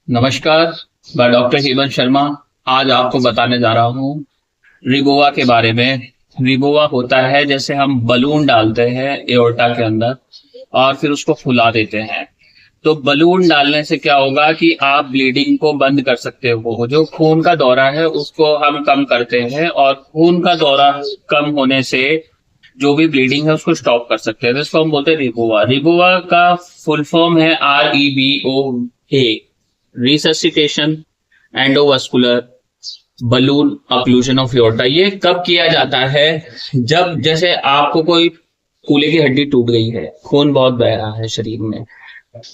नमस्कार। मैं डॉक्टर हेमंत शर्मा। आज आपको बताने जा रहा हूँ रिबोवा के बारे में। रिबोवा होता है जैसे हम बलून डालते हैं एओर्टा के अंदर और फिर उसको फुला देते हैं। तो बलून डालने से क्या होगा कि आप ब्लीडिंग को बंद कर सकते हो। जो खून का दौरा है उसको हम कम करते हैं और खून का दौरा कम होने से जो भी ब्लीडिंग है उसको स्टॉप कर सकते हैं। तो इसको हम बोलते हैं रिबोवा। रिबोवा का फुल फॉर्म है REBOA, resuscitation endovascular balloon occlusion of aorta. ये कब किया जाता है? जब जैसे आपको कोई कूल्हे की हड्डी टूट गई है, खून बहुत बह रहा है शरीर में,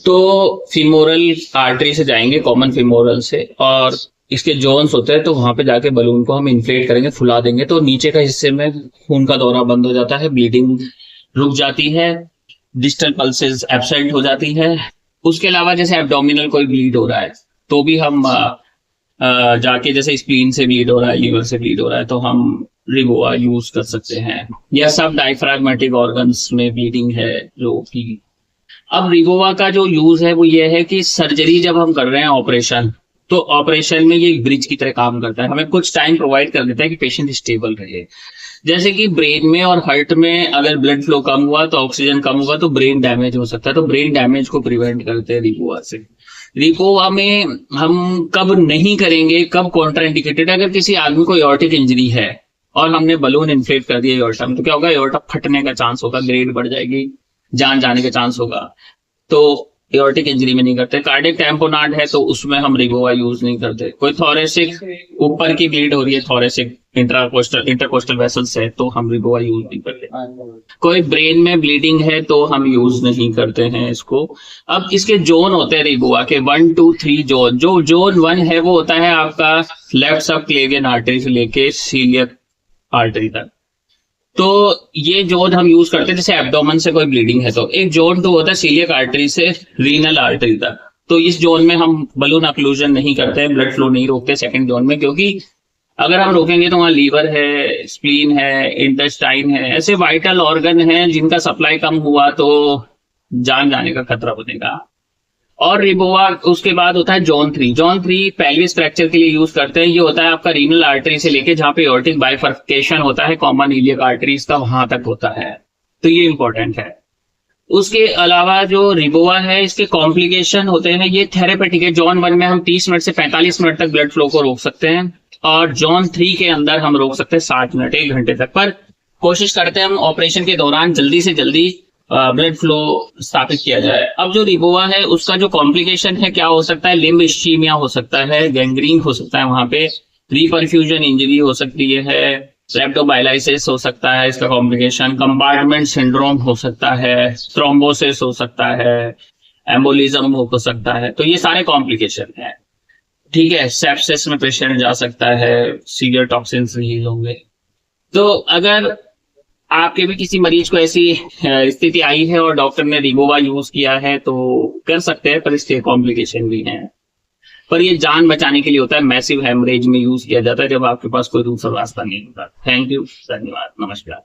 तो फीमोरल आर्टरी से जाएंगे, कॉमन फीमोरल से, और इसके जोन्स होते हैं, तो वहां पे जाके बलून को हम इन्फ्लेट करेंगे, फुला देंगे, तो नीचे का हिस्से में खून का दौरा बंद हो जाता है, ब्लीडिंग रुक जाती है, डिस्टल पल्सेस एब्सेंट हो जाती है। उसके अलावा जैसे एब्डोमिनल कोई ब्लीड हो रहा है तो भी हम जाके, जैसे स्प्लीन से ब्लीड हो रहा है, लीवर से ब्लीड हो रहा है, तो हम रिबोवा यूज कर सकते हैं। यह सब डायफ्राग्मेटिक ऑर्गन्स में ब्लीडिंग है जो कि। अब रिबोवा का जो यूज है वो ये है कि सर्जरी जब हम कर रहे हैं, ऑपरेशन, तो ऑपरेशन में ये ब्रिज की तरह काम करता है, हमें कुछ टाइम प्रोवाइड कर देता है कि पेशेंट स्टेबल रहे। जैसे कि ब्रेन में और हार्ट में अगर ब्लड फ्लो कम हुआ तो ऑक्सीजन कम होगा तो ब्रेन डैमेज हो सकता है, तो ब्रेन डैमेज को प्रिवेंट करते हैं रिबोवा से। रिबोवा में हम कब नहीं करेंगे, कब कॉन्ट्राइंडिकेटेड, अगर किसी आदमी को एओर्टिक इंजरी है और हमने बलून इन्फ्लेट कर दिया एओर्टा में, तो क्या होगा, एओर्टा फटने का चांस होगा, ग्रेड बढ़ जाएगी, जान जाने का चांस होगा। तो एओर्टिक इंजरी में नहीं करते। कार्डियक टैम्पोनाड है तो उसमें हम रिबोवा यूज नहीं करते। कोई थोरेसिक ऊपर की ब्लीड हो रही है, थोरेसिक इंटरकोस्टल वेसल्स है, तो हम रिबोवा यूज नहीं करते। कोई ब्रेन में ब्लीडिंग है तो हम यूज नहीं करते हैं इसको। अब इसके जोन होते हैं रिबोवा के 1, 2, 3 जोन। जो जोन 1 है वो होता है आपका लेफ्ट सब क्लेवियन आर्टरी से लेके सीलियक आर्टरी तक। तो ये जोन हम यूज करते हैं। जैसे एब्डोमेन से कोई ब्लीडिंग है तो एक जोन 2 होता है सीलियक आर्टरी से रीनल आर्टरी तक। तो इस जोन में हम बलून ऑक्लूजन नहीं करते हैं, ब्लड फ्लो नहीं रोकते सेकंड जोन में, क्योंकि अगर हम रोकेंगे तो वहां लीवर है, स्प्लीन है, इंटेस्टाइन है, ऐसे वाइटल ऑर्गन है जिनका सप्लाई कम हुआ तो जान जाने का खतरा बनेगा। और रिबोवा उसके बाद होता है जोन 3। जोन 3 पेल्विस फ्रैक्चर के लिए यूज करते हैं। ये होता है आपका रीनल आर्टरी से लेके जहां पे एओर्टिक बाइफर्केशन होता है, कॉमन इलियक आर्टरीज का, वहां तक होता है, तो ये इंपॉर्टेंट है। उसके अलावा जो रिबोवा है इसके कॉम्प्लिकेशन होते हैं, ये थेरेपेटिक है। जोन 1 में हम 30 मिनट से 45 मिनट तक ब्लड फ्लो को रोक सकते हैं और जोन 3 के अंदर हम रोक सकते हैं 60 मिनट, 1 घंटे तक। पर कोशिश करते हैं हम ऑपरेशन के दौरान जल्दी से जल्दी ब्लड फ्लो स्थापित किया जाए। अब जो रिबोवा है उसका जो कॉम्प्लिकेशन है, क्या हो सकता है, लिम्ब इस्चीमिया हो सकता है, गैंग्रीन हो सकता है, वहां पे रीपरफ्यूजन इंजरी हो सकती है, रेप्टोबाइलाइसिस हो सकता है इसका कॉम्प्लिकेशन, कंपार्टमेंट सिंड्रोम हो सकता है, थ्रोम्बोसिस हो सकता है, एम्बोलिज्म हो सकता है। तो ये सारे कॉम्प्लिकेशन है, ठीक है। सेप्सिस में पेशेंट जा सकता है, सीवियर टॉक्सिन्स रिलीज होंगे। तो अगर आपके भी किसी मरीज को ऐसी स्थिति आई है और डॉक्टर ने रिबोवा यूज किया है तो कर सकते हैं, पर इसके कॉम्प्लिकेशन भी हैं। पर ये जान बचाने के लिए होता है, मैसिव हेमरेज में यूज किया जाता है जब आपके पास कोई दूसरा रास्ता नहीं होता। थैंक यू, धन्यवाद, नमस्कार।